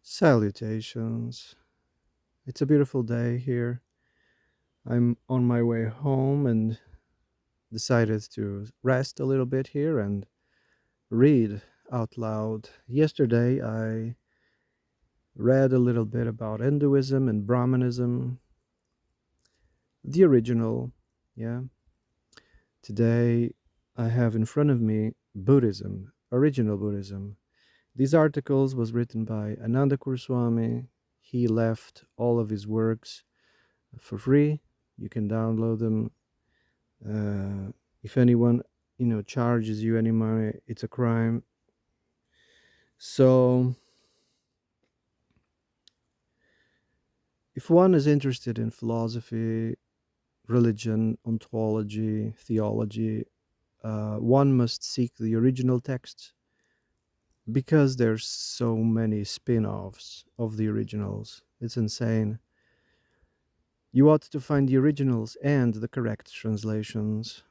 Salutations. It's a beautiful day here. I'm on my way home and decided to rest a little bit here and read out loud. Yesterday, I read a little bit about Hinduism and Brahmanism, the original. Yeah. Today, I have in front of me Buddhism, original Buddhism. These articles was written by Ananda Kurswami. He left all of his works for free. You can download them. If anyone charges you any money, it's a crime. So if one is interested in philosophy, religion, ontology, theology, one must seek the original texts because there's so many spin-offs of the originals. It's insane. You ought to find the originals and the correct translations.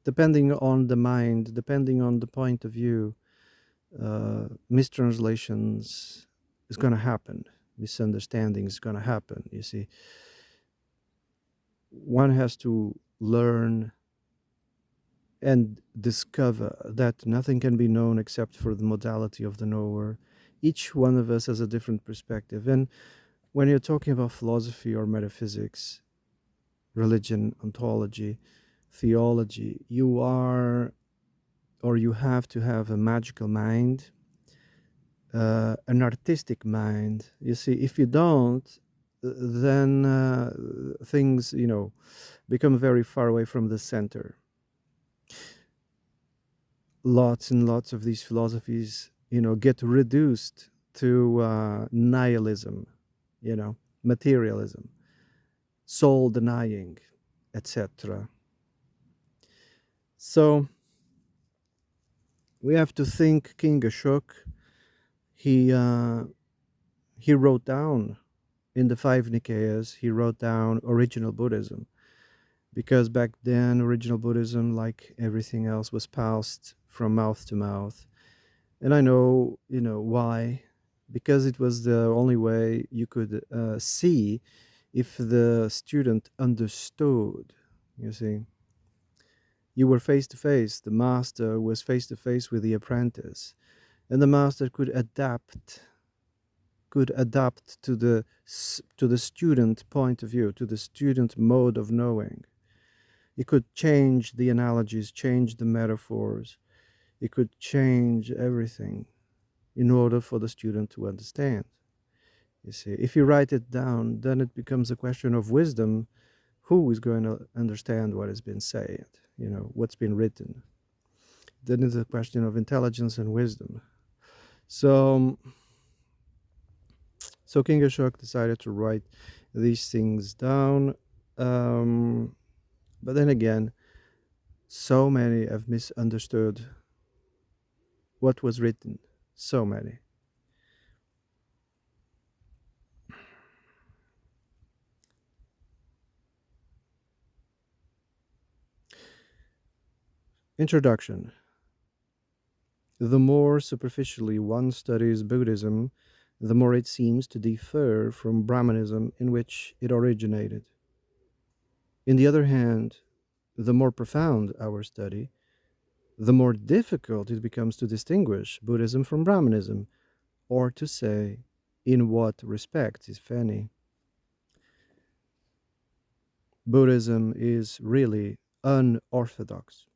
Depending on the mind, depending on the point of view, mistranslations is going to happen. Misunderstanding is going to happen. You see, one has to learn and discover that nothing can be known except for the modality of the knower. Each one of us has a different perspective. And when you're talking about philosophy or metaphysics, religion, ontology, theology, you are or you have to have a magical mind, an artistic mind. You see, if you don't, then things, become very far away from the center. Lots and lots of these philosophies, get reduced to nihilism, materialism, soul denying, etc. So we have to think King Ashok. He he wrote down in the five Nikayas. He wrote down original Buddhism because back then original Buddhism, like everything else, was passed from mouth to mouth. And I know, why. Because it was the only way you could see if the student understood. You see, you were face to face. The master was face to face with the apprentice, and the master could adapt to the student point of view, to the student mode of knowing. He could change the analogies, change the metaphors. He could change everything in order for the student to understand. You see, if you write it down, then it becomes a question of wisdom. Who is going to understand what has been said? What's been written. Then it's a question of intelligence and wisdom. So, so King Ashok decided to write these things down. But then again, so many have misunderstood what was written. So many. Introduction. The more superficially one studies Buddhism, the more it seems to differ from Brahmanism in which it originated. On the other hand, the more profound our study, the more difficult it becomes to distinguish Buddhism from Brahmanism, or to say in what respect, if any. Buddhism is really unorthodox.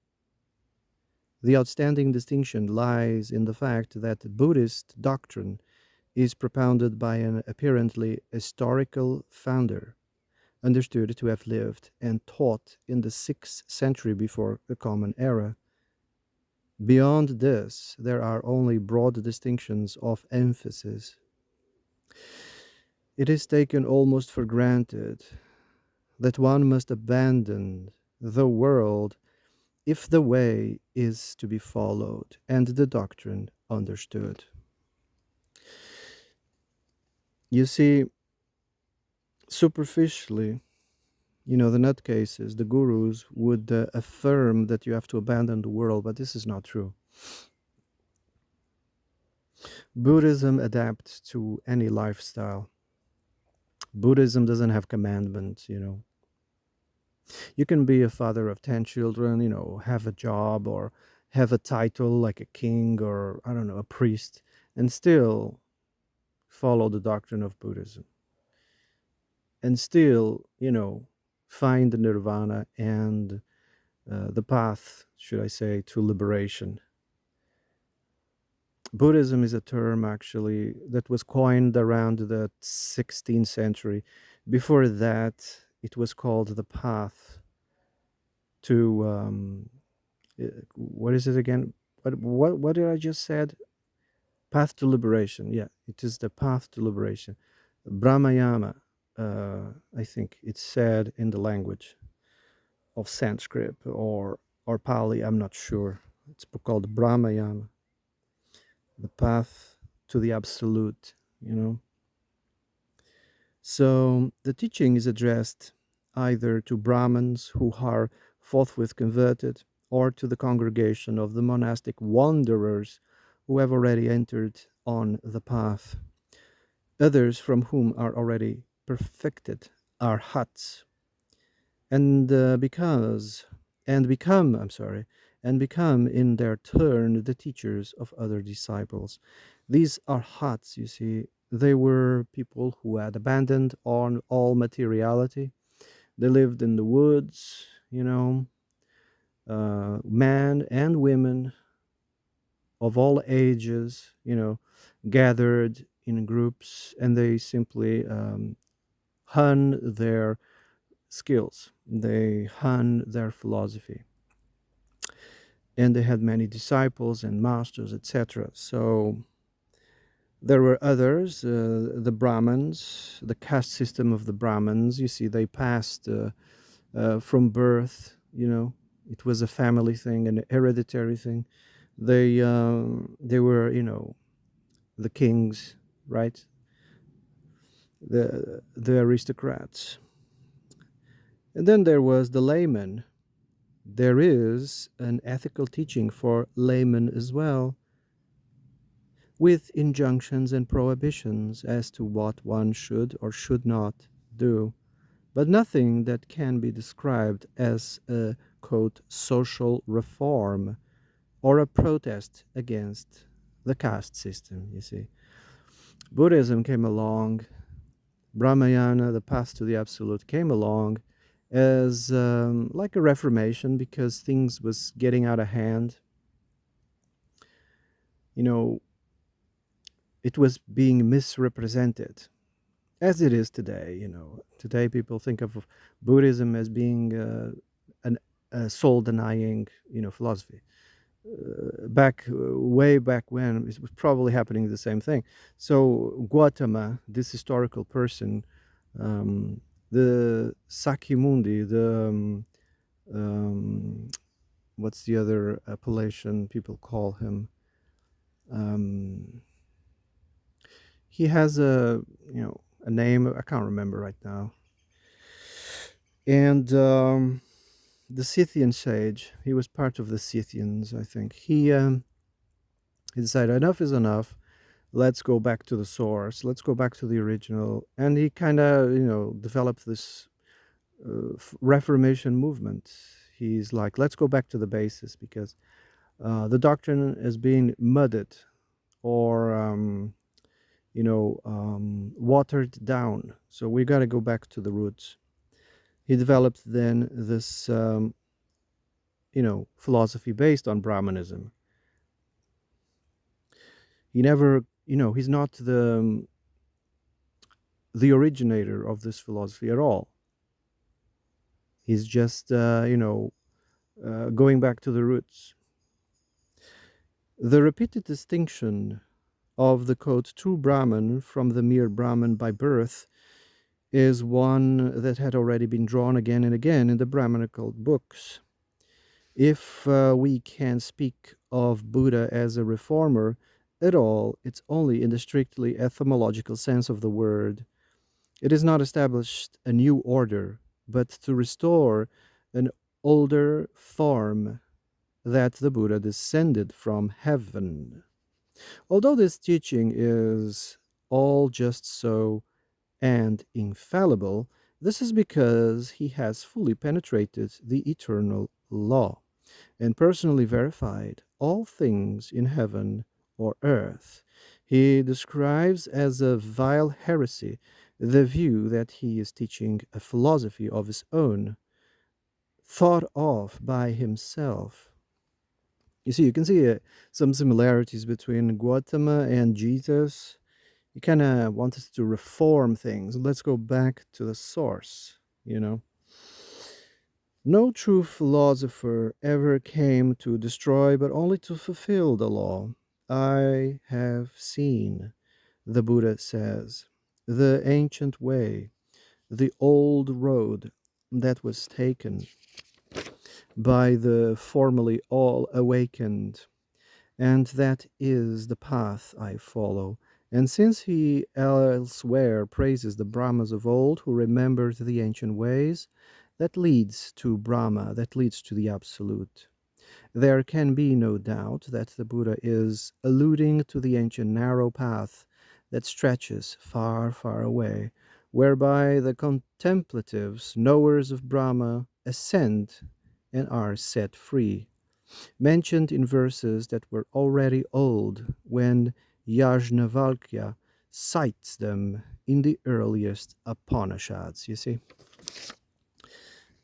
The outstanding distinction lies in the fact that Buddhist doctrine is propounded by an apparently historical founder, understood to have lived and taught in the 6th century before the Common Era. Beyond this, there are only broad distinctions of emphasis. It is taken almost for granted that one must abandon the world if the way is to be followed and the doctrine understood. You see, superficially, the nutcases, the gurus would affirm that you have to abandon the world, but this is not true. Buddhism adapts to any lifestyle. Buddhism doesn't have commandments, you know. You can be a father of 10 children, you know, have a job or have a title like a king or, I don't know, a priest, and still follow the doctrine of Buddhism and still, you know, find the nirvana and the path, should I say, to liberation. Buddhism is a term actually that was coined around the 16th century. Before that, it was called the path to what is it again? What did I just said? Path to liberation. Yeah, it is the path to liberation. Brahmayana, I think it's said in the language of Sanskrit or Pali. I'm not sure. It's called Brahmayana, the path to the absolute. You know. So the teaching is addressed either to Brahmins who are forthwith converted or to the congregation of the monastic wanderers who have already entered on the path. Others from whom are already perfected are huts and and become, I'm sorry, and become in their turn the teachers of other disciples. These are huts, you see. They were people who had abandoned on all materiality. They lived in the woods, you know, men and women of all ages, you know, gathered in groups, and they simply hone their skills. They hone their philosophy, and they had many disciples and masters, etc. So there were others, the Brahmins, the caste system of the Brahmins. You see, they passed from birth. You know, it was a family thing, an hereditary thing. They were, you know, the kings, right? The aristocrats, and then there was the layman. There is an ethical teaching for laymen as well, with injunctions and prohibitions as to what one should or should not do, but nothing that can be described as a, quote, social reform or a protest against the caste system, you see. Buddhism came along, Brahmayana, the path to the absolute, came along as like a reformation because things was getting out of hand. You know, it was being misrepresented as it is today. You know, today people think of Buddhism as being an a soul denying, you know, philosophy. Way back when, it was probably happening the same thing. So Gautama, this historical person, um, the Sakyamundi, the um, what's the other appellation people call him? Um, he has a, you know, a name I can't remember right now. And the Scythian sage, he was part of the Scythians, I think. He decided enough is enough. Let's go back to the source. Let's go back to the original. And he kind of, you know, developed this Reformation movement. He's like, let's go back to the basis because the doctrine is being muddied or watered down. So we got to go back to the roots. He developed then this philosophy based on Brahmanism. He never, he's not the originator of this philosophy at all. He's just going back to the roots. The repeated distinction of the quote true Brahman from the mere Brahman by birth is one that had already been drawn again and again in the Brahmanical books. If we can speak of Buddha as a reformer at all, it's only in the strictly etymological sense of the word. It is not established a new order, but to restore an older form that the Buddha descended from heaven. Although this teaching is all just so and infallible, this is because he has fully penetrated the eternal law and personally verified all things in heaven or earth. He describes as a vile heresy the view that he is teaching a philosophy of his own, thought of by himself. You see, you can see some similarities between Gautama and Jesus. He kind of wants to reform things. Let's go back to the source, you know. No true philosopher ever came to destroy, but only to fulfill the law. I have seen, the Buddha says, the ancient way, the old road that was taken by the formerly all awakened, and that is the path I follow. And since he elsewhere praises the Brahmas of old who remembered the ancient ways, that leads to Brahma, that leads to the Absolute. There can be no doubt that the Buddha is alluding to the ancient narrow path that stretches far, far away, whereby the contemplatives, knowers of Brahma, ascend and are set free, mentioned in verses that were already old when Yajnavalkya cites them in the earliest Upanishads, you see.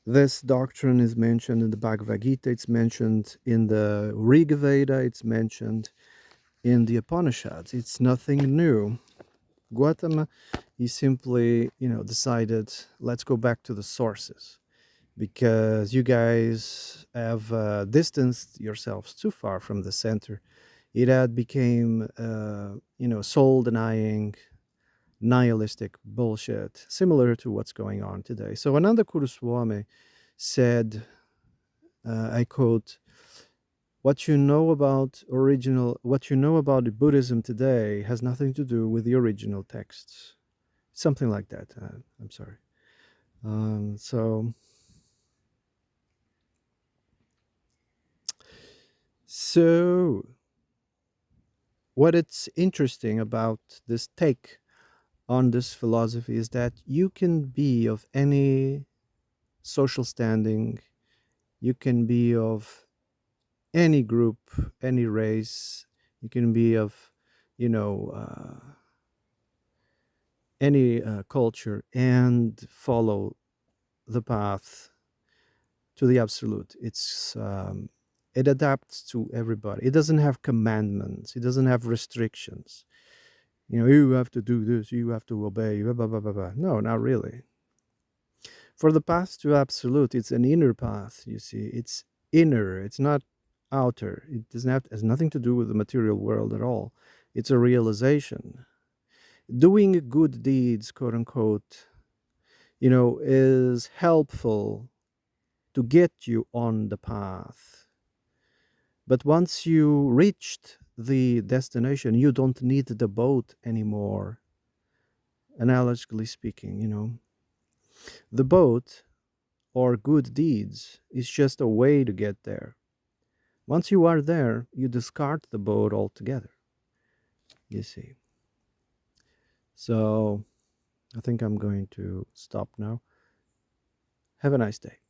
This doctrine is mentioned in the Bhagavad Gita, it's mentioned in the Rig Veda, it's mentioned in the Upanishads. It's nothing new. Gautama, he simply, decided, let's go back to the sources because you guys have distanced yourselves too far from the center. It had became, soul denying, nihilistic bullshit, similar to what's going on today. So Ananda Kuruswamy said, I quote, what you know about Buddhism today has nothing to do with the original texts. Something like that. I'm sorry. So, so what it's interesting about this take on this philosophy is that you can be of any social standing, you can be of any group, any race, you can be of, you know, any culture and follow the path to the absolute. It adapts to everybody. It doesn't have commandments. It doesn't have restrictions. You have to do this. You have to obey. Blah, blah, blah, blah, blah. No, not really. For the path to absolute, it's an inner path. You see, it's inner. It's not outer. It doesn't have has nothing to do with the material world at all. It's a realization. Doing good deeds, quote unquote, is helpful to get you on the path. But once you reached the destination, you don't need the boat anymore. Analogically speaking, the boat or good deeds is just a way to get there. Once you are there, you discard the boat altogether, you see. So I think I'm going to stop now. Have a nice day.